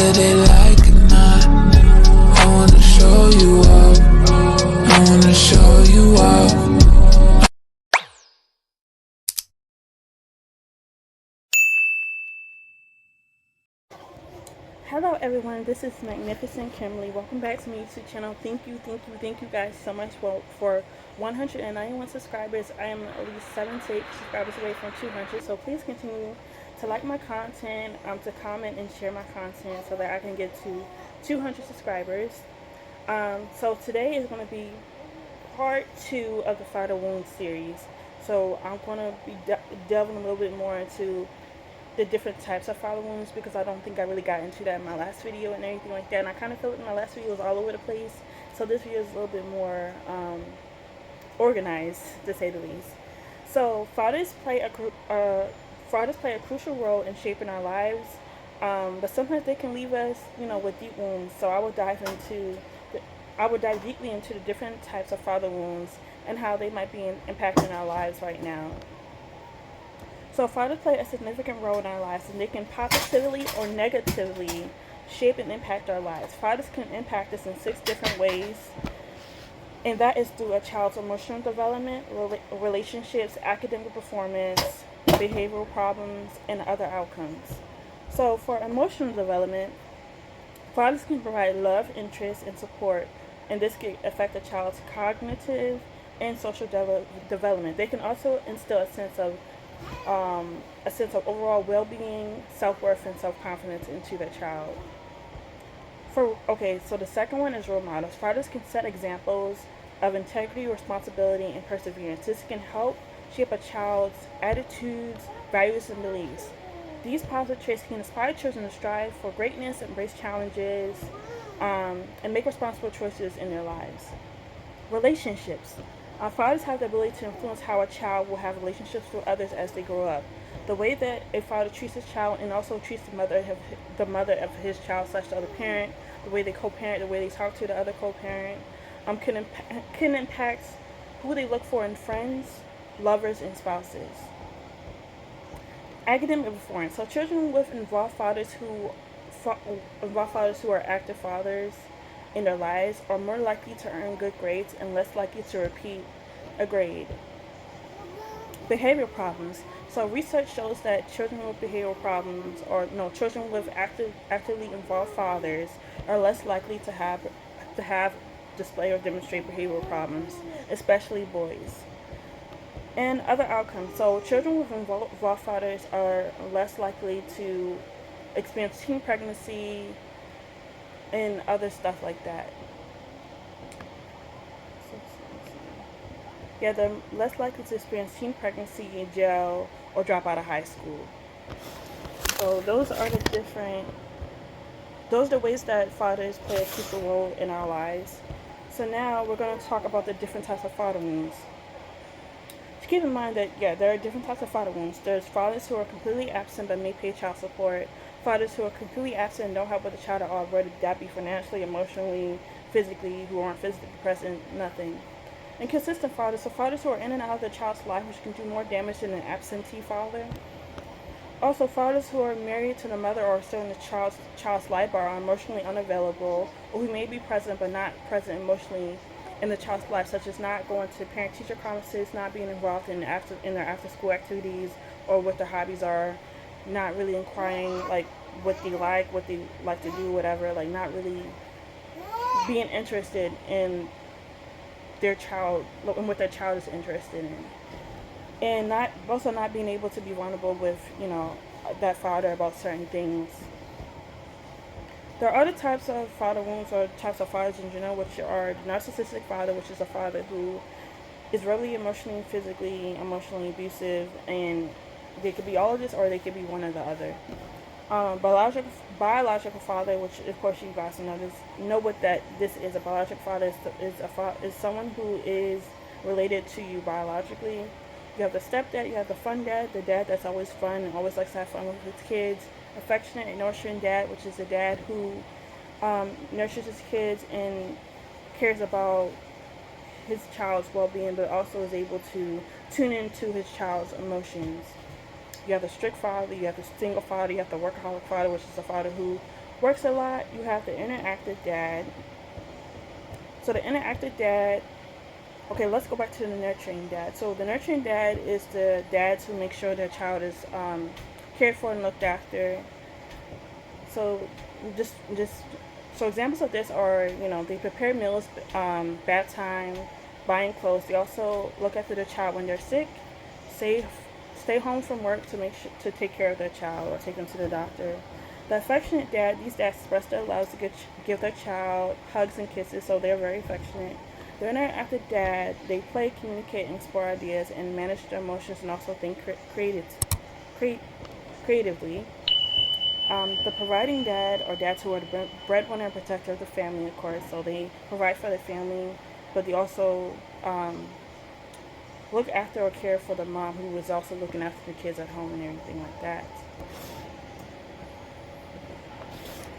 whether they like or not. I wanna show you off. I wanna show you off. Hello everyone, this is Magnificent Kimberly. Welcome back to my YouTube channel. Thank you guys so much for 191 subscribers. I am at least 7 to 8 subscribers away from 200, so please continue to like my content, to comment and share my content so that I can get to 200 subscribers. So today is going to be part 2 of the Father Wound series. So I'm going to be delving a little bit more into the different types of father wounds, because I don't think I really got into that in my last video and everything like that, and I kind of feel like my last video was all over the place, so this video is a little bit more organized, to say the least. So fathers play a crucial role in shaping our lives, but sometimes they can leave us, with deep wounds. So I will dive deeply into the different types of father wounds and how they might be impacting our lives right now. So fathers play a significant role in our lives, and they can positively or negatively shape and impact our lives. Fathers can impact us in 6 different ways, and that is through a child's emotional development, relationships, academic performance, behavioral problems, and other outcomes. So for emotional development, fathers can provide love, interest, and support, and this can affect a child's cognitive and social development. They can also instill a sense of overall well-being, self-worth, and self-confidence into the child. So the second one is role models. Fathers can set examples of integrity, responsibility, and perseverance. This can help shape a child's attitudes, values, and beliefs. These positive traits can inspire children to strive for greatness, embrace challenges, and make responsible choices in their lives. Relationships. Fathers have the ability to influence how a child will have relationships with others as they grow up. The way that a father treats his child and also treats the mother of his child / the other parent, the way they co-parent, the way they talk to the other co-parent, can impact who they look for in friends, lovers, and spouses. Academic performance. So children with involved fathers who are active fathers in their lives are more likely to earn good grades and less likely to repeat a grade. Behavioral problems. So research shows that children with behavioral problems, children with actively involved fathers are less likely to have display or demonstrate behavioral problems, especially boys. And other outcomes. So children with involved fathers are less likely to experience teen pregnancy and other stuff like that. Yeah, they're less likely to experience teen pregnancy, in jail, or drop out of high school. So those are the ways that fathers play a crucial role in our lives. So now we're going to talk about the different types of father wounds. To keep in mind that, there are different types of father wounds. There's fathers who are completely absent but may pay child support. Fathers who are completely absent and don't help with the child at all, whether that be financially, emotionally, physically, who aren't physically present, nothing. Inconsistent fathers, so fathers who are in and out of their child's life, which can do more damage than an absentee father. Also, fathers who are married to the mother or still in the child's life but are emotionally unavailable, or who may be present but not present emotionally in the child's life, such as not going to parent-teacher conferences, not being involved in their after-school activities, or what their hobbies are, not really inquiring what they like to do, whatever, not really being interested in their child and what their child is interested in, and not being able to be vulnerable with that father about certain things. There are other types of father wounds, or types of fathers in general, which are the narcissistic father, which is a father who is really emotionally, physically, emotionally abusive, and they could be all of this, or they could be one or the other. Biological father, which of course you guys know what this is. A biological father is someone who is related to you biologically. You have the stepdad, you have the fun dad, the dad that's always fun and always likes to have fun with his kids. Affectionate and nurturing dad, which is a dad who nurtures his kids and cares about his child's well-being, but also is able to tune into his child's emotions. You have the strict father, you have the single father, you have the workaholic father, which is a father who works a lot, you have the interactive dad. So the interactive dad, okay, let's go back to the nurturing dad. So the nurturing dad is the dads who make sure their child is cared for and looked after. So just so examples of this are, they prepare meals, bath time, buying clothes. They also look after their child when they're sick, stay stay home from work to make sure to take care of their child or take them to the doctor. The affectionate dad, these dads express their love to give their child hugs and kisses, so they're very affectionate. The interactive dad, they play, communicate, and explore ideas and manage their emotions and also think create, creatively. The providing dad or dads who are the breadwinner and protector of the family, of course, so they provide for the family, but they also look after or care for the mom who is also looking after the kids at home and everything like that.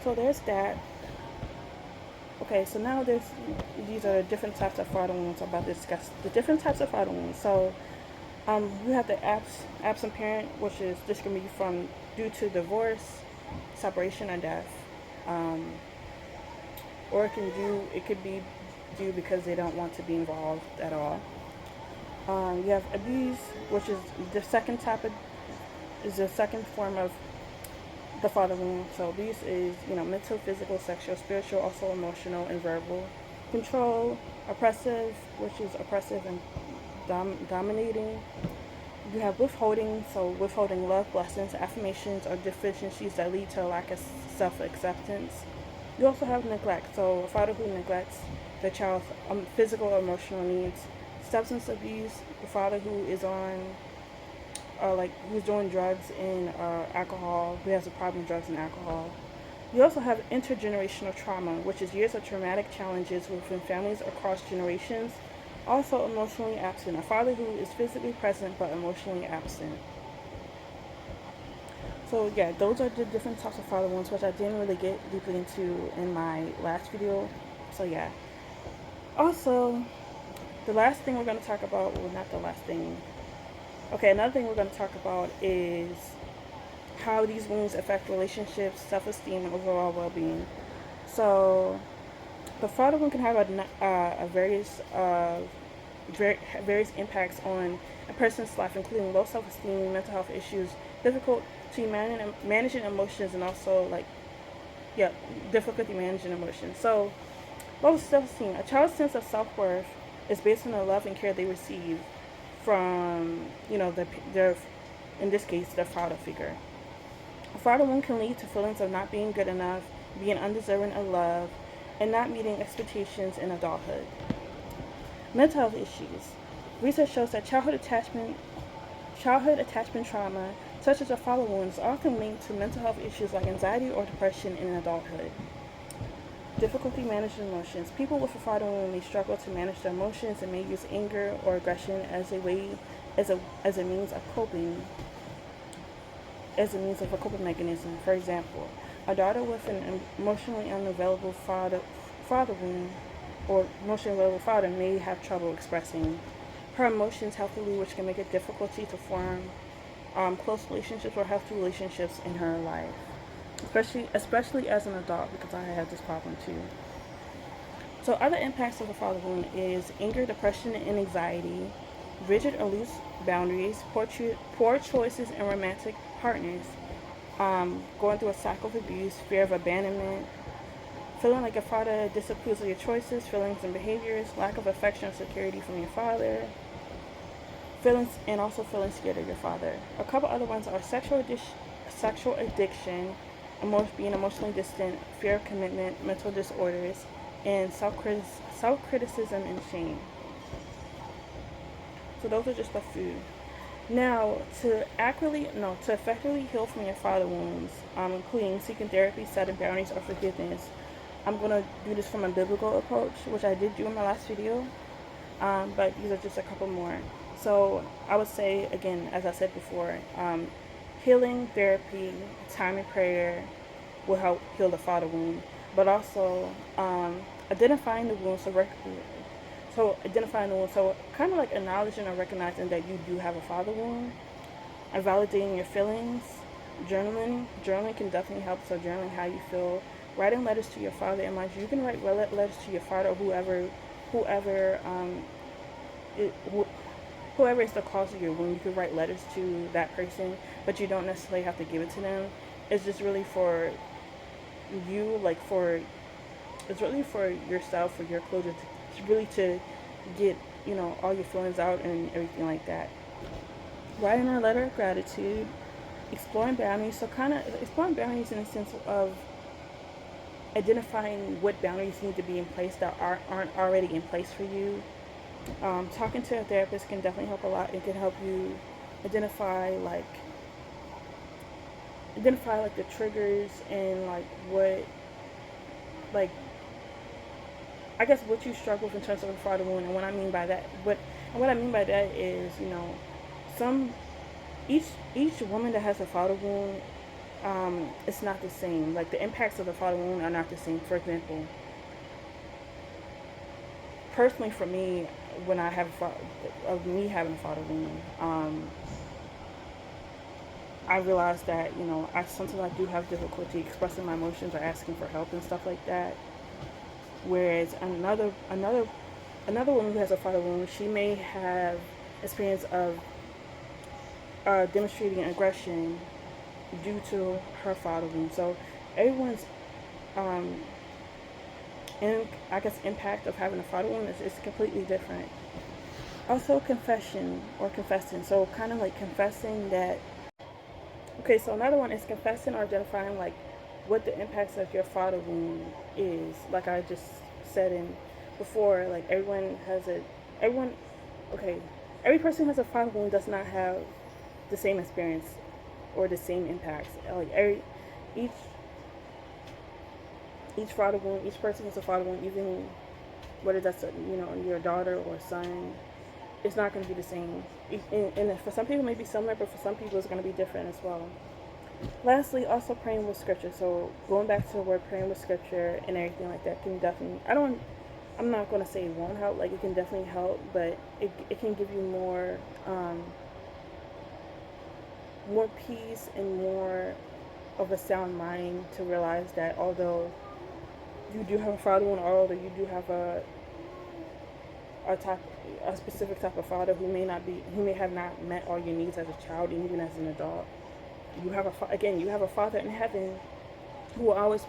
So there's that. Okay, so now these are different types of father wounds. I'm about to discuss the different types of father wounds. So we have the absent parent, which is this can be from due to divorce, separation, or death, or it could be due because they don't want to be involved at all. You have abuse, which is the second form of the father wound. So abuse is, mental, physical, sexual, spiritual, also emotional and verbal. Control, oppressive, which is oppressive and dominating. You have withholding, so withholding love, blessings, affirmations, or deficiencies that lead to a lack of self-acceptance. You also have neglect, so a father who neglects the child's physical or emotional needs. Substance abuse, the father who is on who's doing drugs and alcohol, who has a problem with drugs and alcohol. You also have intergenerational trauma, which is years of traumatic challenges within families across generations. Also emotionally absent, a father who is physically present but emotionally absent. So yeah, those are the different types of father wounds, which I didn't really get deeply into in my last video. So yeah. Also, the last thing we're going to talk about, well, not the last thing. Okay, another thing we're going to talk about is how these wounds affect relationships, self-esteem, and overall well-being. So, the father wound can have various impacts on a person's life, including low self-esteem, mental health issues, difficulty managing emotions, and also difficulty managing emotions. So, low self-esteem. A child's sense of self-worth is based on the love and care they receive from, their, in this case, their father figure. A father wound can lead to feelings of not being good enough, being undeserving of love, and not meeting expectations in adulthood. Mental health issues. Research shows that childhood attachment trauma, such as a father wound, is often linked to mental health issues like anxiety or depression in adulthood. Difficulty managing emotions. People with a father wound may struggle to manage their emotions and may use anger or aggression as a means of a coping mechanism. For example, a daughter with an emotionally unavailable father wound or emotionally unavailable father may have trouble expressing her emotions healthily, which can make it difficulty to form close relationships or healthy relationships in her life. Especially as an adult, because I had this problem too. So other impacts of the father wound is anger, depression, and anxiety, rigid or loose boundaries, poor choices in romantic partners, going through a cycle of abuse, fear of abandonment, feeling like your father disapproves of your choices, feelings, and behaviors, lack of affection or security from your father, feeling scared of your father. A couple other ones are sexual addiction, being emotionally distant, fear of commitment, mental disorders, and self-criticism and shame. So those are just a few. Now, to effectively heal from your father wounds, including seeking therapy, setting boundaries, or forgiveness, I'm going to do this from a biblical approach, which I did do in my last video, but these are just a couple more. So I would say, again, as I said before, healing, therapy, time and prayer will help heal the father wound, but also identifying the wound. So kind of like acknowledging or recognizing that you do have a father wound, and validating your feelings. Journaling can definitely help. So journaling how you feel, writing letters to your father. And mind you, you can write letters to your father or whoever it, whoever is the cause of your wound. You can write letters to that person, but you don't necessarily have to give it to them. It's just really for you, like for it's really for yourself, for your closure, to really to get all your feelings out and everything like that. Writing a letter of gratitude, exploring boundaries. So kind of exploring boundaries in the sense of identifying what boundaries need to be in place that aren't already in place for you. Talking to a therapist can definitely help a lot. It can help you identify like the triggers and like what like I guess what you struggle with in terms of a father wound. And what I mean by that, what I mean by that is, some each woman that has a father wound, it's not the same. Like the impacts of the father wound are not the same. For example, personally for me, when I have of me having a father wound, I realized that I sometimes I do have difficulty expressing my emotions or asking for help and stuff like that. Whereas another woman who has a father wound, she may have experience of demonstrating aggression due to her father wound. So everyone's um, I guess impact of having a father wound is completely different. Also, confession or confessing. So kind of like confessing that. Okay, so another one is confessing or identifying like what the impacts of your father wound is. Like I just said in before, like everyone. Okay, every person who has a father wound does not have the same experience or the same impacts. Like each each father wound, each person has a father wound, even whether that's your daughter or son. It's not going to be the same. And for some people, it may be similar, but for some people, it's going to be different as well. Lastly, also praying with scripture. So going back to the word praying with scripture and everything like that can definitely. I'm not going to say it won't help. Like it can definitely help, but it can give you more peace and more of a sound mind to realize that although you do have a father wound, or although you do have a type a specific type of father who may have not met all your needs as a child and even as an adult. You have a father in heaven who will always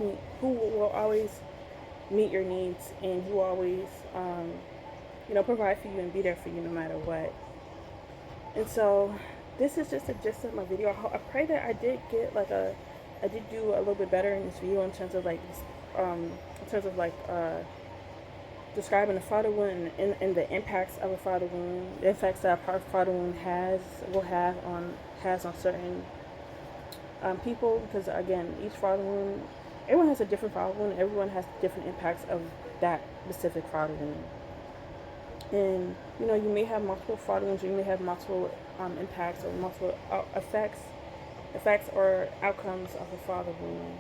meet your needs, and who will always provide for you and be there for you no matter what. And so this is just a gist of my video. I pray that I did do a little bit better in this video in terms of describing the father wound and the impacts of a father wound, the effects that a father wound has on certain people. Because again, each father wound, everyone has a different father wound. Everyone has different impacts of that specific father wound. And you may have multiple father wounds, or you may have multiple impacts or multiple effects or outcomes of a father wound.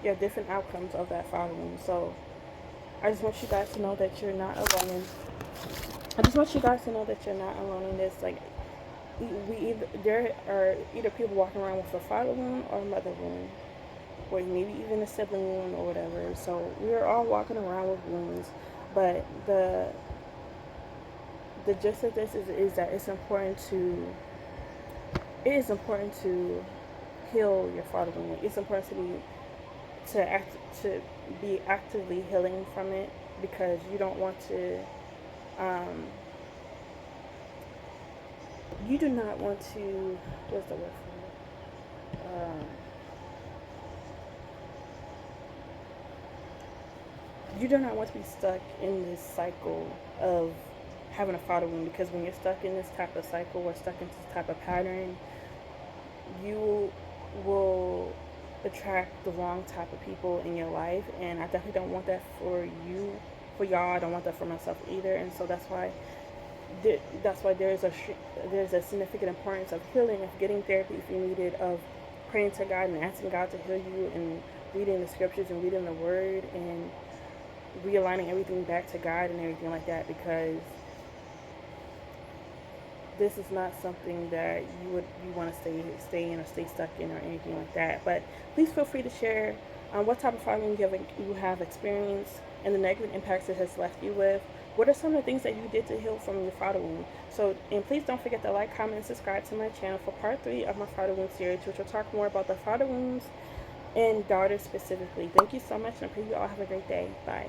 Yeah, different outcomes of that father wound. So I just want you guys to know that you're not alone. I just want you guys to know that you're not alone in this. Like there are either people walking around with a father wound or a mother wound, or maybe even a sibling wound or whatever. So we're all walking around with wounds, but the gist of this is that it is important to heal your father wound. It's important to be actively healing from it, because you don't want to you do not want to what's the word for it? You do not want to be stuck in this cycle of having a father wound, because when you're stuck in this type of cycle or stuck in this type of pattern, you will attract the wrong type of people in your life. And I definitely don't want that for y'all. I don't want that for myself either. And so that's why there's a significant importance of healing, of getting therapy if you need it, of praying to God and asking God to heal you, and reading the scriptures and reading the word and realigning everything back to God and everything like that. Because this is not something that you want to stay in or stay stuck in or anything like that. But please feel free to share what type of fathering you have experienced and the negative impacts it has left you with. What are some of the things that you did to heal from your father wound? So, and please don't forget to like, comment, and subscribe to my channel for part 3 of my father wound series, which will talk more about the father wounds and daughters specifically. Thank you so much, and I pray you all have a great day. Bye.